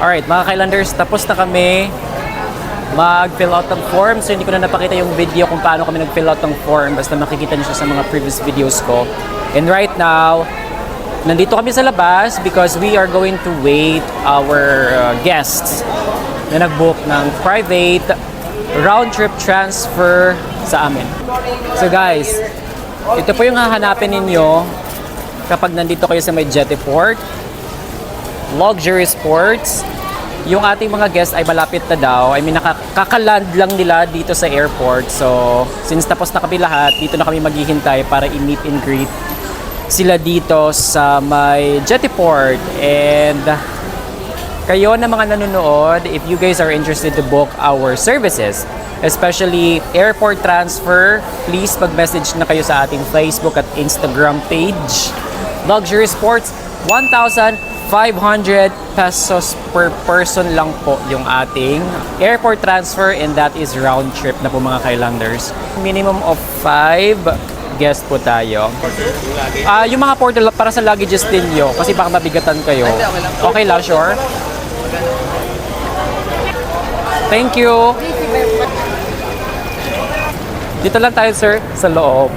Alright, mga Kailanders, tapos na kami mag-fill out ng form. So, hindi ko na napakita yung video kung paano kami nag-fill out ng form. Basta makikita niyo siya sa mga previous videos ko. And right now, nandito kami sa labas because we are going to wait our guests na nag-book ng private round-trip transfer sa amin. So guys, ito po yung hahanapin ninyo kapag nandito kayo sa may Jettyport. Luxury Sports. Yung ating mga guests ay malapit na daw. I mean, nakakaland lang nila dito sa airport. So, since tapos na kami lahat, dito na kami maghihintay para i-meet and greet sila dito sa may Jettyport. And kayo na mga nanonood, if you guys are interested to book our services, especially airport transfer, please mag-message na kayo sa ating Facebook at Instagram page. Luxury Sports, 1,500 pesos per person lang po yung ating airport transfer, and that is round trip na po mga Kailanders. Minimum of 5 guests po tayo. Yung mga portal para sa luggages din nyo kasi baka mabigatan kayo. Okay lang, sure? Thank you. Dito lang tayo, sir, sa loob.